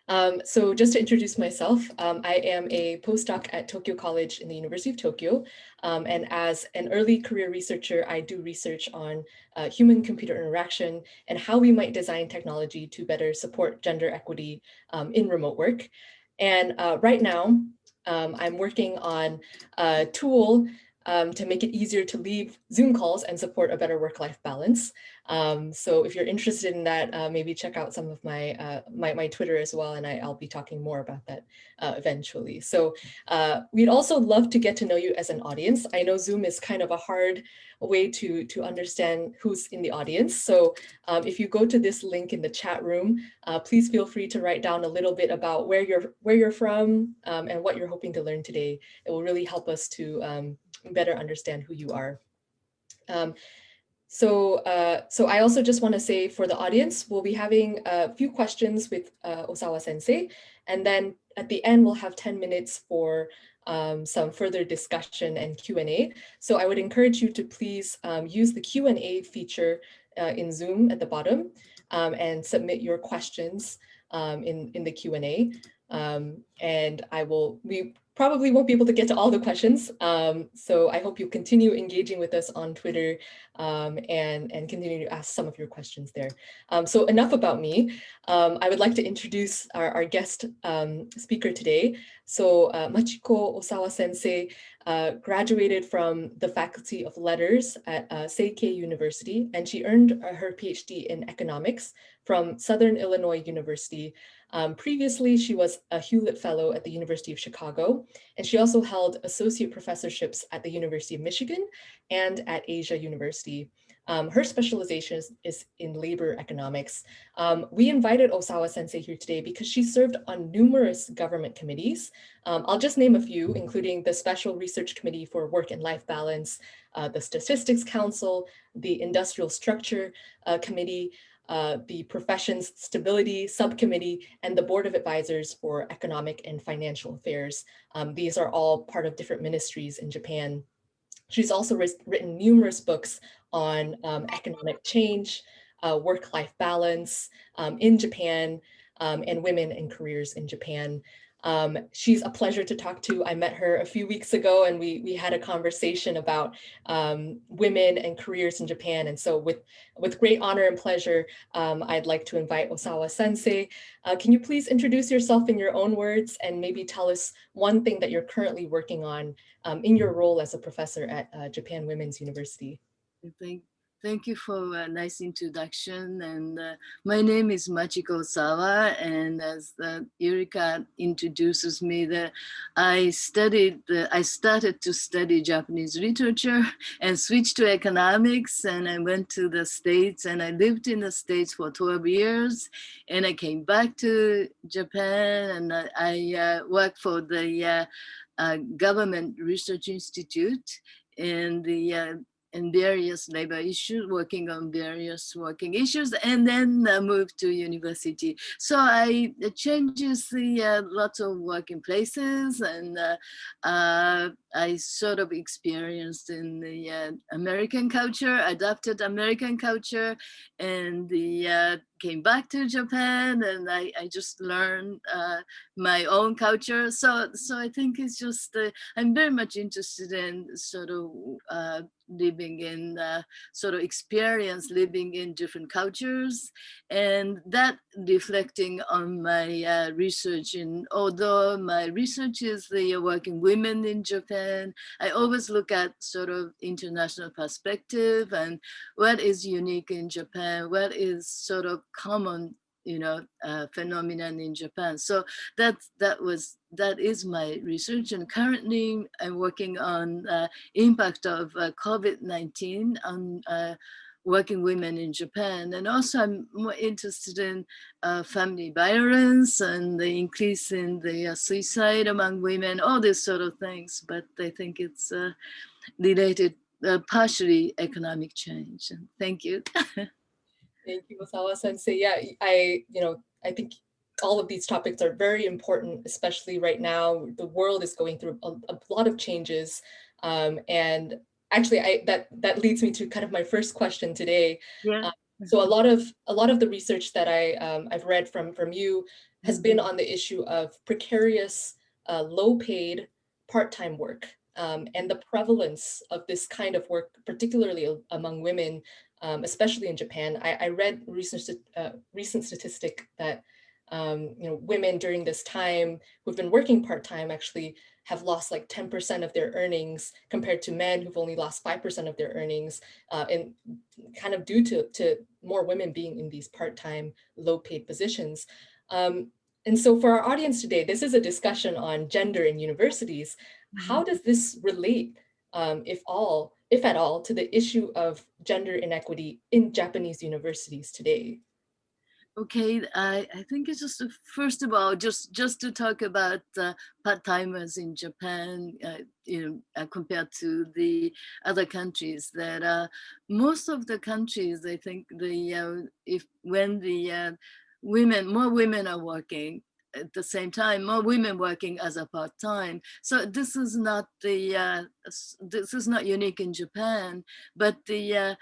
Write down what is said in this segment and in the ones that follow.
So just to introduce myself, I am a postdoc at Tokyo College in the University of Tokyo. And as an early career researcher, I do research on human-computer interaction and how we might design technology to better support gender equity in remote work. And right now, I'm working on a tool to make it easier to leave Zoom calls and support a better work-life balance. So if you're interested in that, maybe check out some of my my Twitter as well, and I'll be talking more about that eventually. So we'd also love to get to know you as an audience. I know Zoom is kind of a hard way to understand who's in the audience. So if you go to this link in the chat room, please feel free to write down a little bit about where you're from and what you're hoping to learn today. It will really help us to better understand who you are. So I also just want to say for the audience, we'll be having a few questions with Osawa Sensei, and then at the end we'll have 10 minutes for some further discussion and Q&A. So I would encourage you to please use the Q&A feature in Zoom at the bottom and submit your questions in the Q&A. And we probably won't be able to get to all the questions. So I hope you continue engaging with us on Twitter and continue to ask some of your questions there. So enough about me. I would like to introduce our guest speaker today. So Machiko Osawa Sensei graduated from the Faculty of Letters at Seikei University, and she earned her PhD in economics from Southern Illinois University. Previously, she was a Hewlett Fellow at the University of Chicago, and she also held associate professorships at the University of Michigan and at Asia University. Her specialization is in labor economics. We invited Osawa Sensei here today because she served on numerous government committees. I'll just name a few, including the Special Research Committee for Work and Life Balance, the Statistics Council, the Industrial Structure Committee, the Professions Stability Subcommittee, and the Board of Advisors for Economic and Financial Affairs. These are all part of different ministries in Japan. She's also written numerous books on economic change, work-life balance in Japan, and women and careers in Japan. She's a pleasure to talk to. I met her a few weeks ago and we had a conversation about women and careers in Japan. And so with great honor and pleasure, I'd like to invite Osawa Sensei. Can you please introduce yourself in your own words and maybe tell us one thing that you're currently working on in your role as a professor at Japan Women's University? Thank you for a nice introduction. And my name is Machiko Osawa. And as Yurika introduces me, I started to study Japanese literature and switched to economics. And I went to the States and I lived in the States for 12 years. And I came back to Japan and I worked for the Government Research Institute and various labor issues, working on various working issues, and then moved to university. So I changes lots of working places, and I sort of experienced in the American culture, adopted American culture, and came back to Japan, and I just learned my own culture. So I think it's just I'm very much interested in sort of living in sort of experience living in different cultures, and that reflecting on my research. And although my research is the working women in Japan, I always look at sort of international perspective and what is unique in Japan, what is sort of common phenomenon in Japan. So that is my research, and currently I'm working on impact of COVID-19 on working women in Japan, and also I'm more interested in family violence and the increase in the suicide among women, all these sort of things. But I think it's related partially economic change. Thank you. Thank you, Osawa Sensei. Yeah, I think all of these topics are very important, especially right now. The world is going through a lot of changes. And actually, that leads me to kind of my first question today. Yeah. So a lot of the research that I've read from you has been on the issue of precarious, low-paid, part-time work, and the prevalence of this kind of work, particularly among women, especially in Japan. I read recent statistic that women during this time who've been working part-time actually have lost like 10% of their earnings compared to men who've only lost 5% of their earnings, and kind of due to more women being in these part-time, low-paid positions. And so for our audience today, this is a discussion on gender in universities. How does this relate, if at all, to the issue of gender inequity in Japanese universities today? Okay, I think it's just first of all, just to talk about part-timers in Japan, compared to the other countries. That most of the countries, I think when the more women are working at the same time, more women working as a part-time. So this is not unique in Japan, but the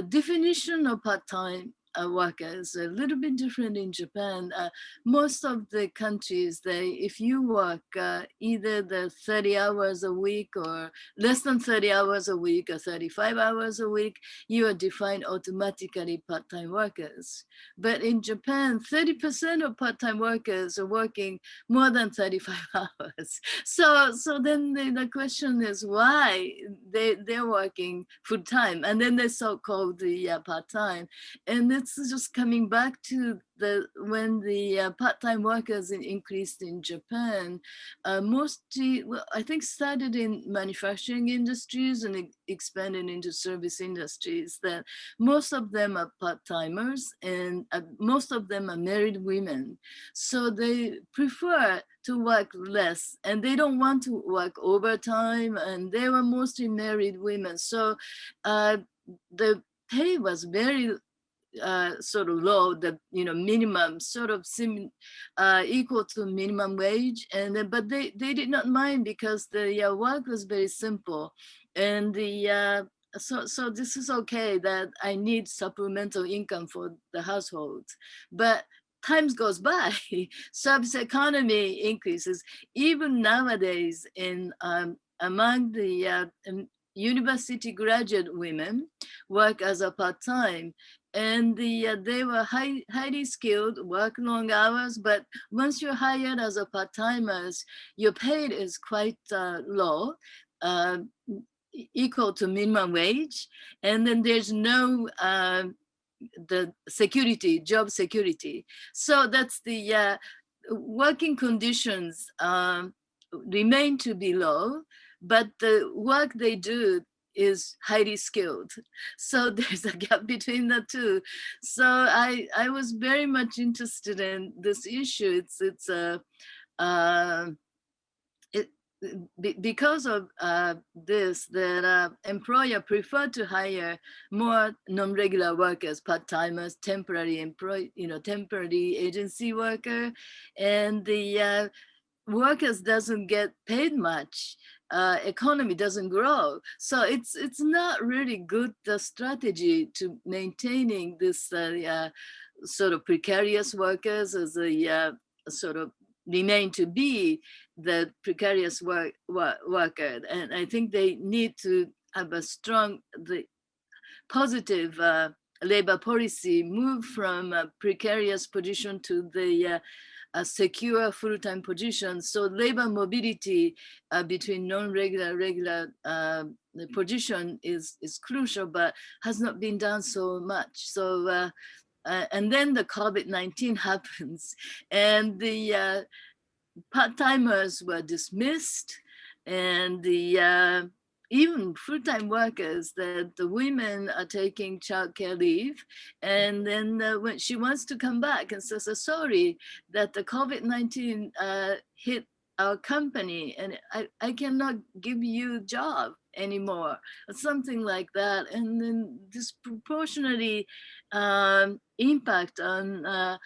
definition of part-time workers a little bit different in Japan. Most of the countries, if you work either the 30 hours a week or less than 30 hours a week or 35 hours a week, you are defined automatically part-time workers. But in Japan, 30% of part-time workers are working more than 35 hours. So then the question is why they're working full-time, and then they so-called the part-time. And it's just coming back to when the part-time workers increased in Japan, mostly, I think started in manufacturing industries and expanded into service industries, that most of them are part-timers and most of them are married women. So they prefer to work less and they don't want to work overtime, and they were mostly married women. So the pay was very sort of low, the minimum sort of equal to minimum wage, and but they did not mind because the work was very simple, and so this is okay that I need supplemental income for the household. But times goes by, service economy increases. Even nowadays, in among the university graduate women work as a part-time, and they were highly skilled, work long hours, but once you're hired as a part-timers, your pay is quite low, equal to minimum wage, and then there's no the security, job security. So that's the working conditions remain to be low, but the work they do is highly skilled. So there's a gap between the two. So I was very much interested in this issue. Because of this, that employer prefer to hire more non-regular workers, part-timers, temporary agency worker, and the workers doesn't get paid much. Economy doesn't grow, so it's not really good strategy to maintaining this sort of precarious workers as a sort of remain to be the precarious worker. And I think they need to have a strong, positive labor policy, move from a precarious position to the a secure full-time position. So labor mobility between non-regular, regular position is crucial, but has not been done so much. So and then the COVID-19 happens, and the part-timers were dismissed, and the even full-time workers, that the women are taking childcare leave, and then when she wants to come back and says, sorry, that the COVID-19 hit our company and I cannot give you a job anymore, something like that. And then disproportionately impact on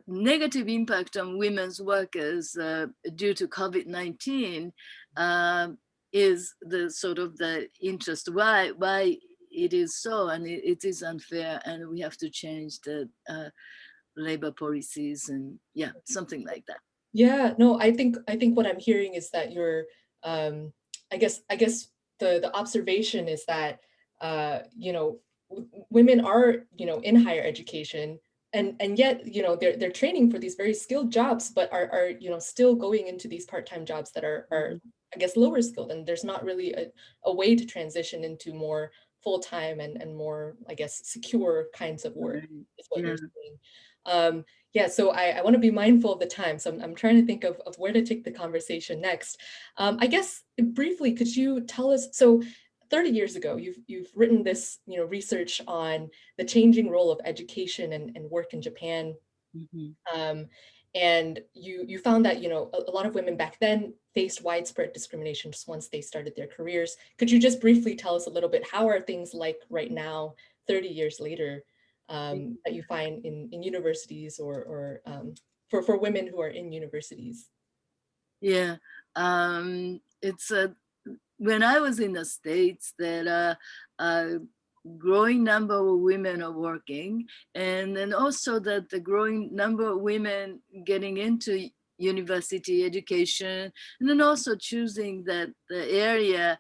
negative impact on women's workers due to COVID-19 is the sort of the interest why it is so, and it is unfair, and we have to change the labor policies and something like that. Yeah, no, I think what I'm hearing is that you're I guess the observation is that women are, in higher education, and yet, they're training for these very skilled jobs, but are still going into these part-time jobs that are I guess lower skilled, and there's not really a way to transition into more full-time and more, I guess, secure kinds of work, is what you're saying. Yeah, so I want to be mindful of the time. So I'm trying to think of where to take the conversation next. I guess briefly, could you tell us, so 30 years ago, you've written this, research on the changing role of education and work in Japan. And you found that, a lot of women back then faced widespread discrimination just once they started their careers. Could you just briefly tell us a little bit, how are things like right now, 30 years later, that you find in universities or for women who are in universities? Yeah, it's when I was in the States that a growing number of women are working, and then also that the growing number of women getting into university education, and then also choosing that the area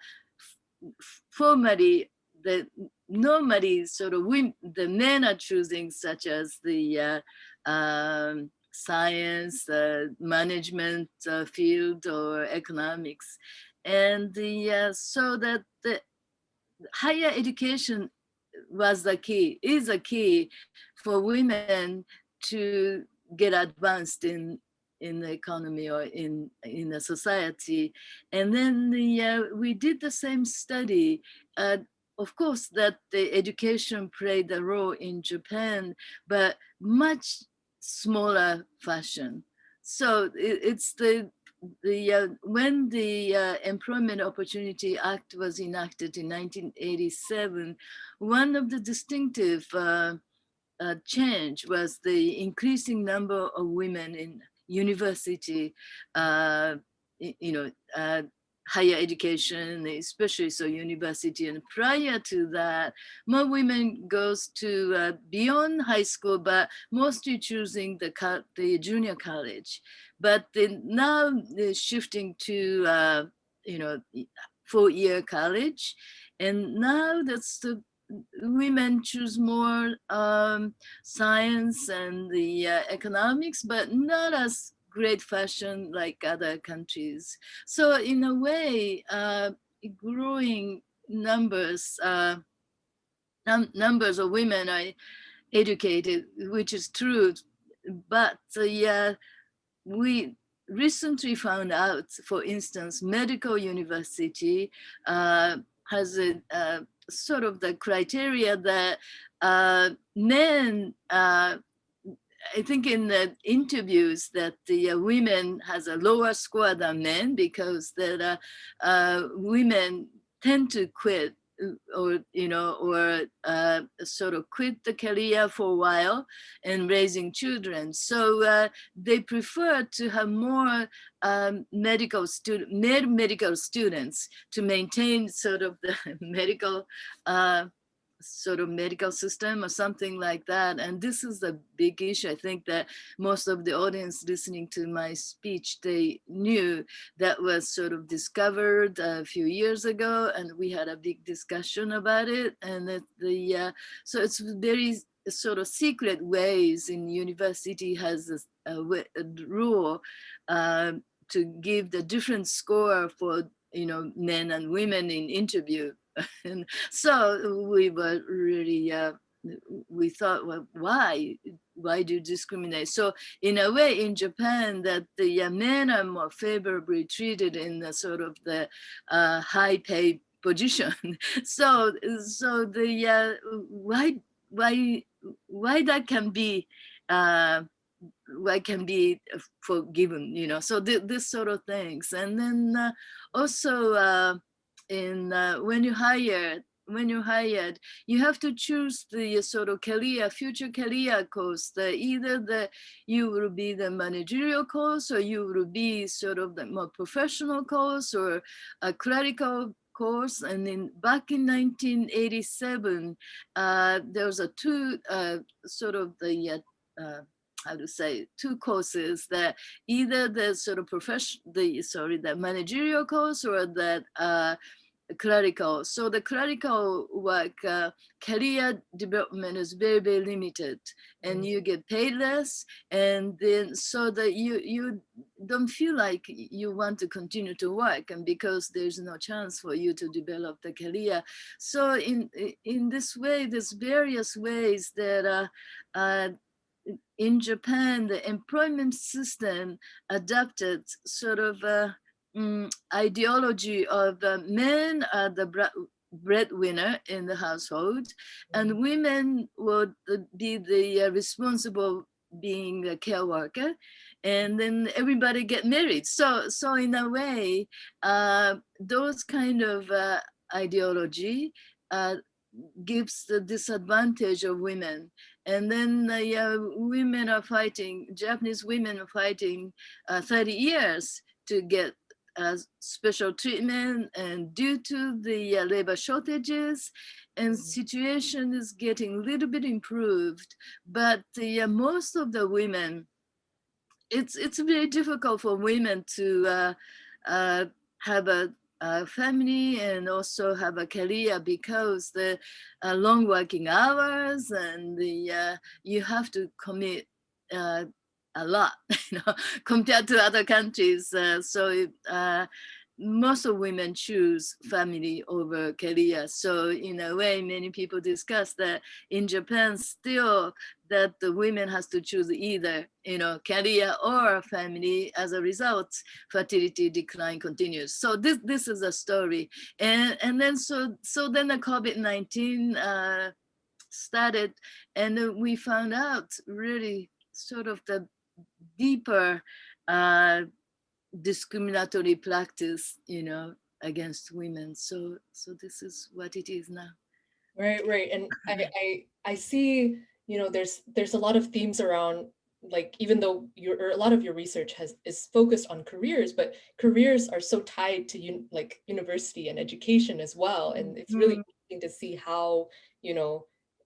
formally that normally sort of the men are choosing, such as the science, management field, or economics, and so that the higher education is a key for women to get advanced in the economy or in the society. And then we did the same study. Of course, that the education played a role in Japan, but much smaller fashion. So it's when the Employment Opportunity Act was enacted in 1987, one of the distinctive change was the increasing number of women in university, higher education, especially so university. And prior to that, more women goes to beyond high school, but mostly choosing the junior college. But now they're shifting to 4-year college, and now that's the women choose more science and the economics, but not as great fashion like other countries. So in a way, growing numbers numbers of women are educated, which is true. But we recently found out, for instance, medical university has a sort of the criteria that men, I think in the interviews, that the women has a lower score than men, because that women tend to quit or sort of quit the career for a while and raising children. So they prefer to have more male medical students to maintain sort of the medical medical system or something like that. And this is a big issue. I think that most of the audience listening to my speech, they knew that was sort of discovered a few years ago, and we had a big discussion about it. And so it's very sort of secret ways in university has a rule to give the different score for men and women in interview. And so we were really we thought, well, why do you discriminate? So in a way, in Japan, that the men are more favorably treated in the sort of the high paid position. So the why that can be forgiven, so this sort of things. And then also when you're hired, you have to choose the sort of future career course. Either you will be the managerial course, or you will be sort of the more professional course, or a clerical course. And then back in 1987, there was a two sort of the how to say, two courses, that either the sort of the managerial course or that clerical. So the clerical work, career development is very, very limited, and you get paid less, and then so that you don't feel like you want to continue to work, and because there's no chance for you to develop the career. So in this way, there's various ways that in Japan, the employment system adapted sort of ideology of men are the breadwinner in the household, and women would be the responsible being a care worker, and then everybody get married. So in a way, those kind of ideology gives the disadvantage of women. And then women are fighting, Japanese women are fighting 30 years to get special treatment, and due to the labor shortages, and situation is getting a little bit improved, but most of the women, it's very difficult for women to have a family and also have a career, because the long working hours, and the you have to commit a lot, compared to other countries. Most of women choose family over career. So in a way, many people discuss that in Japan still that the women has to choose either, career or family. As a result, fertility decline continues. So this is a story. And then then the COVID-19 started, and we found out really sort of the deeper discriminatory practice, against women. So this is what it is now. Right. And I see, there's a lot of themes around, like, even though a lot of your research is focused on careers, but careers are so tied to university and education as well. And it's really interesting to see how,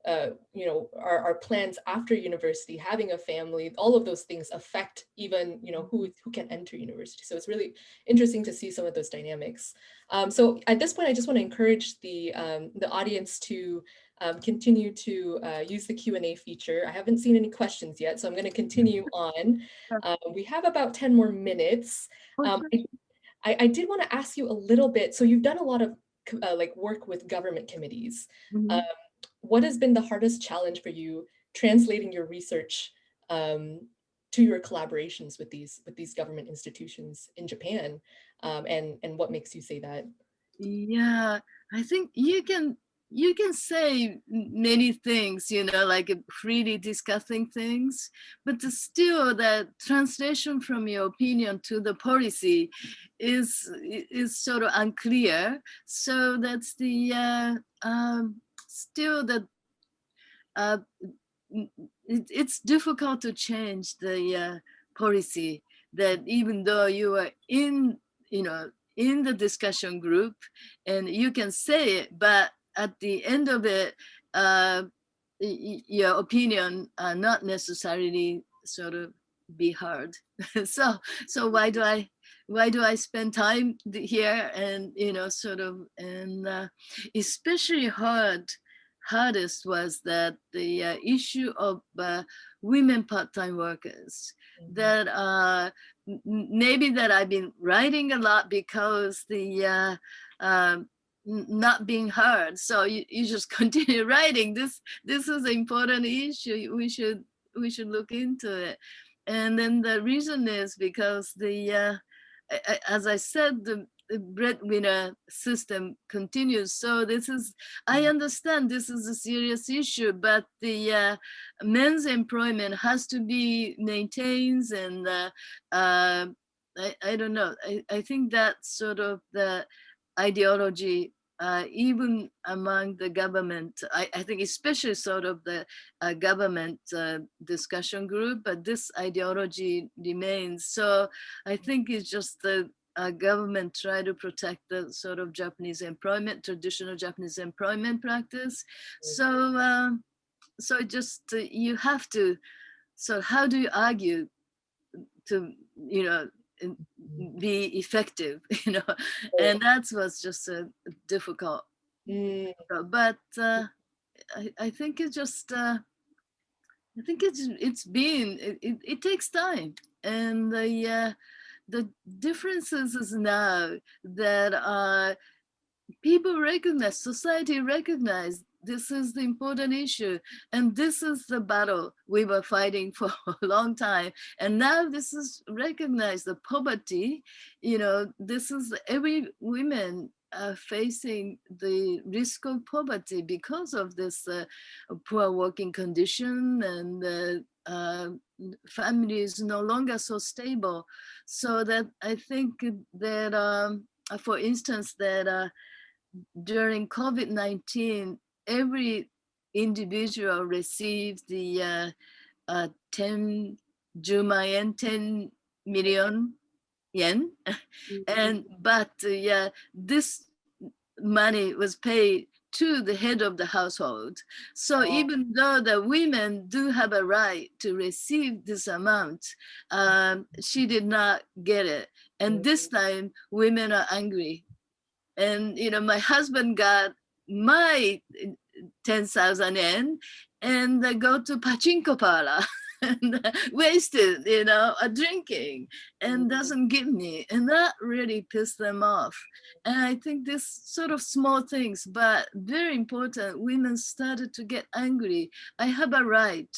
our plans after university, having a family, all of those things affect even, who can enter university. So it's really interesting to see some of those dynamics. So at this point, I just want to encourage the audience to continue to use the Q&A feature. I haven't seen any questions yet, so I'm going to continue on. We have about 10 more minutes. I did want to ask you a little bit. So you've done a lot of work with government committees. What has been the hardest challenge for you translating your research to your collaborations with these government institutions in Japan, and what makes you say that? Yeah, I think you can say many things, like freely discussing things, but still that translation from your opinion to the policy is sort of unclear. So that's the still that it's difficult to change the policy, that even though you are in the discussion group and you can say it, but at the end of it, your opinion are not necessarily sort of be heard. So why do I spend time here, and and especially hardest was that the issue of women part-time workers, that maybe that I've been writing a lot because the not being heard. So you just continue writing. This is an important issue. We should look into it. And then the reason is because as I said, the breadwinner system continues. So I understand this is a serious issue, but the men's employment has to be maintained, and I don't know. I think that's sort of the ideology, even among the government. I think especially sort of the government discussion group, but this ideology remains. So I think it's just the government try to protect the sort of traditional Japanese employment practice. So just you have to so how do you argue to, you know, be effective, you know? And that was just difficult. But I think it's just, I think it takes time. And the differences is now that people recognize, society recognize this is the important issue, and this is the battle we were fighting for a long time. And now this is recognized, the poverty, you know, this is every women are facing the risk of poverty because of this poor working condition, and family is no longer so stable. So that I think that, for instance, that during COVID-19, every individual received the 10 million yen. And but yeah, this money was paid to the head of the household. So even though the women do have a right to receive this amount, she did not get it. And this time women are angry. And, you know, my husband got my 10,000 yen and go to pachinko parlor and wasted, you know, drinking, and doesn't give me. And that really pissed them off. And I think this sort of small things, but very important, women started to get angry. I have a right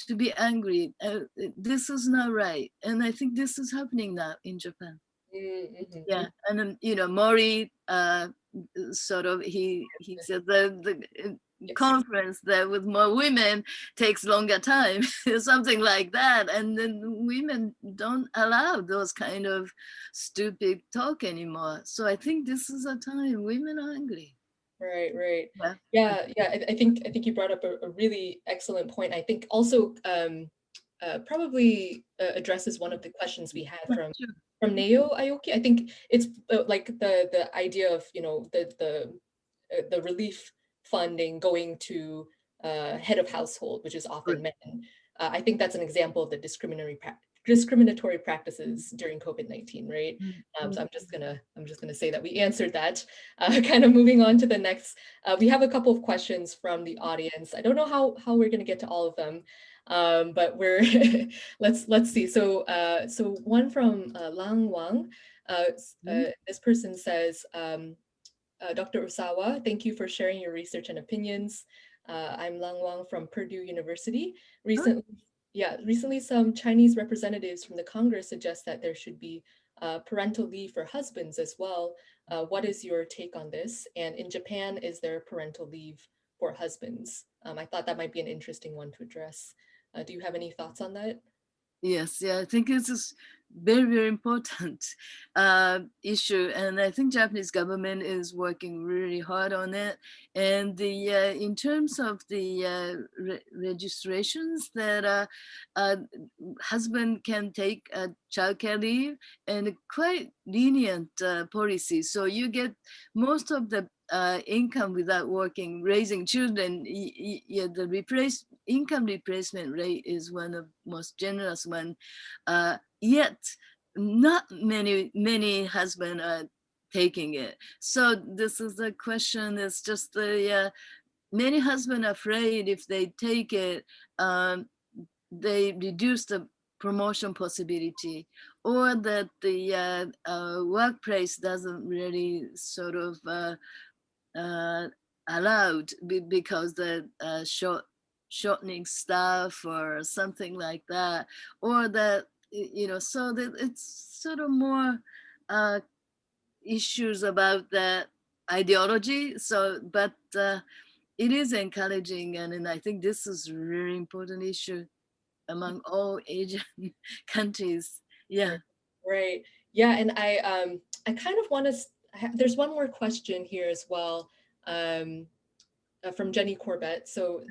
to be angry. This is not right. And I think this is happening now in Japan. Yeah, and then, you know, Mori sort of he said the conference that with more women takes longer time, something like that, and then women don't allow those kind of stupid talk anymore. So I think this is a time women are angry. Right. Yeah. I think you brought up a really excellent point. I think also probably addresses one of the questions we had from Neo Aoki. I think it's like the idea of, you know, the relief funding going to head of household, which is often men. I think that's an example of the discriminatory practices during COVID-19, right? So I'm just gonna say that we answered that. Kind of moving on to the next, we have a couple of questions from the audience. I don't know how we're gonna get to all of them, but we're let's see. So one from Lang Wang. This person says, Dr. Osawa, thank you for sharing your research and opinions. I'm Lang Wang from Purdue University. Recently some Chinese representatives from the Congress suggest that there should be parental leave for husbands as well. What is your take on this? And in Japan, is there parental leave for husbands? I thought that might be an interesting one to address. Do you have any thoughts on that? Yes, yeah, I think it's a very important issue, and I think Japanese government is working really hard on it. And the in terms of the registrations that husband can take childcare leave, and quite lenient policy, so you get most of the income without working, raising children. The income replacement rate is one of most generous one. Yet not many husbands are taking it. So this is the question. It's just the many husbands are afraid if they take it, they reduce the promotion possibility, or that the workplace doesn't really sort of allowed because the shortening staff or something like that, or that, you know, so that it's sort of more issues about that ideology. So, but it is encouraging, and I think this is a really important issue among all Asian countries. Yeah. Right. Yeah, and I kind of want to. There's one more question here as well. From Jenny Corbett. So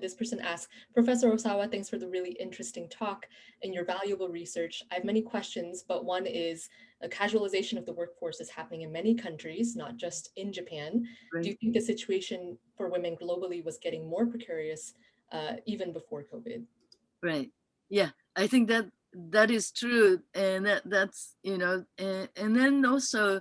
this person asks, Professor Osawa, thanks for the really interesting talk and your valuable research. I have many questions, but one is a casualization of the workforce is happening in many countries, not just in Japan. Right. Do you think the situation for women globally was getting more precarious even before COVID? Right. yeah, I think that is true, and that's and then also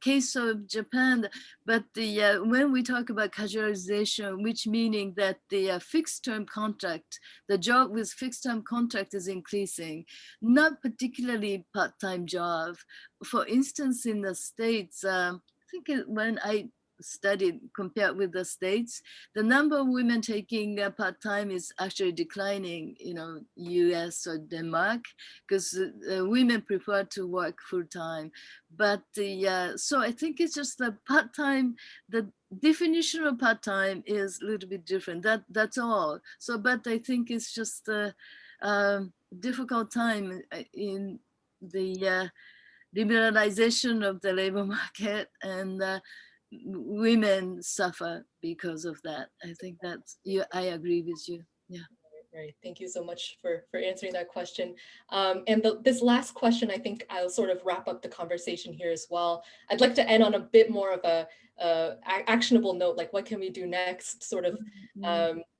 case of Japan. But the when we talk about casualization, which meaning that the fixed term contract, the job with fixed term contract is increasing, not particularly part-time job. For instance, in the States, I think when I studied compared with the States, the number of women taking part-time is actually declining, US or Denmark, because women prefer to work full-time. But so I think it's just the part-time, the definition of part-time is a little bit different. That's all. So, but I think it's just a difficult time in the liberalization of the labor market, and women suffer because of that. I think that's I agree with you. Yeah. Right. Thank you so much for answering that question. And this last question, I think I'll sort of wrap up the conversation here as well. I'd like to end on a bit more of a actionable note, like what can we do next, sort of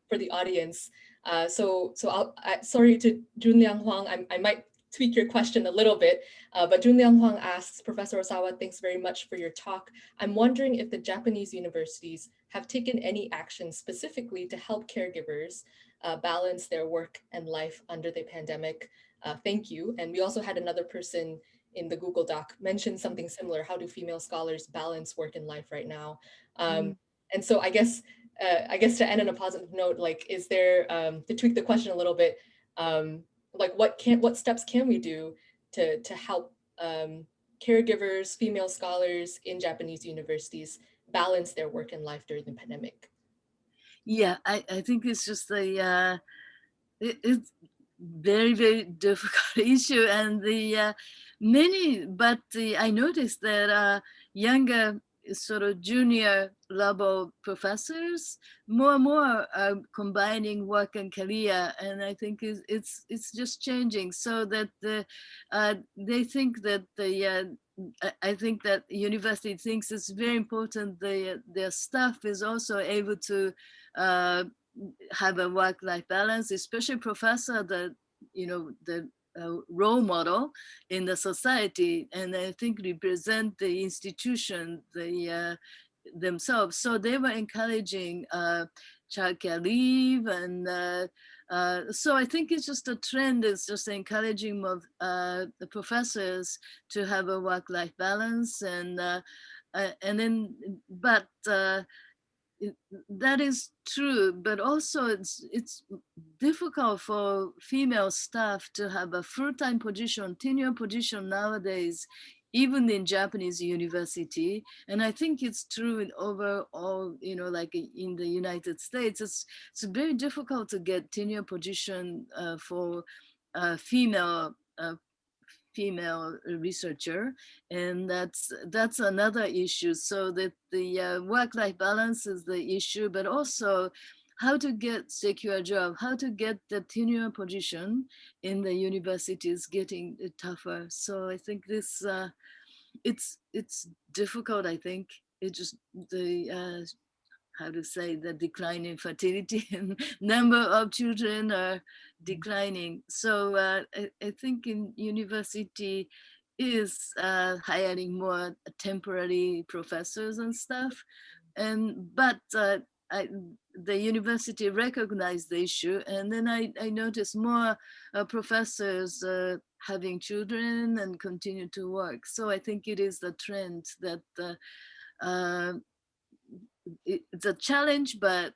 for the audience. So sorry to Junliang Huang, I might tweak your question a little bit, but Junliang Huang asks, Professor Osawa, thanks very much for your talk. I'm wondering if the Japanese universities have taken any action specifically to help caregivers balance their work and life under the pandemic. Thank you. And we also had another person in the Google Doc mention something similar. How do female scholars balance work and life right now? And so I guess to end on a positive note, like, is there, to tweak the question a little bit, like what steps can we do to help caregivers, female scholars in Japanese universities balance their work and life during the pandemic? Yeah, I think it's just it's very, very difficult issue, and I noticed that younger sort of junior level professors more and more are combining work and career, and I think it's just changing, so that they think that I think that university thinks it's very important their staff is also able to have a work-life balance, especially professor, the role model in the society, and I think represent the institution themselves. So they were encouraging childcare leave, and so I think it's just a trend. It's just encouraging of the professors to have a work-life balance, and then, but that is true, but also it's difficult for female staff to have a full-time position, tenure position nowadays, even in Japanese university. And I think it's true in overall, like in the United States, it's very difficult to get tenure position for female researcher, and that's another issue. So that the work-life balance is the issue, but also how to get secure job, how to get the tenure position in the university is getting tougher. So I think this it's difficult. I think it's just the how to say, the decline in fertility and number of children are declining. So I think in university is hiring more temporary professors and stuff. But the university recognized the issue, and then I noticed more professors having children and continue to work. So I think it is the trend that it's a challenge, but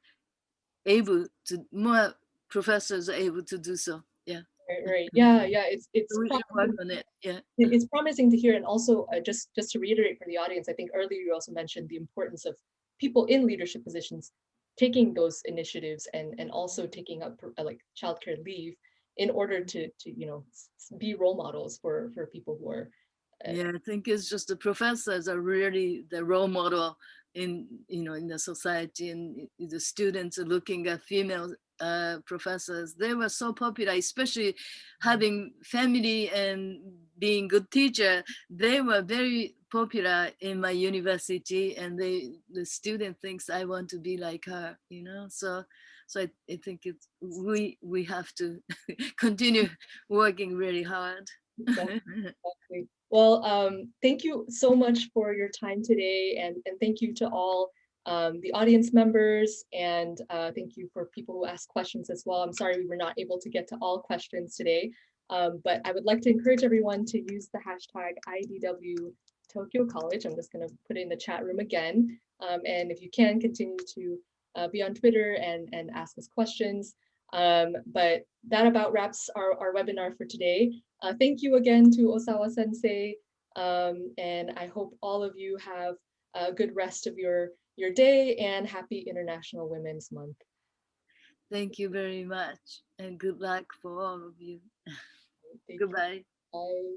more professors are able to do so. Yeah. Right. Yeah. It's So we should work on it. Yeah. It's promising to hear. And also, just to reiterate for the audience, I think earlier you also mentioned the importance of people in leadership positions taking those initiatives and also taking up like childcare leave in order to be role models for people who are. Yeah, I think it's just the professors are really the role model in the society, and the students are looking at female professors. They were so popular, especially having family and being good teacher. They were very popular in my university, and the student thinks I want to be like her, so I think we have to continue working really hard. Exactly. Well, thank you so much for your time today, and thank you to all the audience members, and thank you for people who asked questions as well. I'm sorry we were not able to get to all questions today, but I would like to encourage everyone to use the hashtag IDW Tokyo College. I'm just going to put it in the chat room again, and if you can, continue to be on Twitter and ask us questions. But that about wraps our webinar for today. Thank you again to Osawa Sensei, and I hope all of you have a good rest of your day, and happy International Women's Month. Thank you very much, and good luck for all of you. Goodbye. Bye.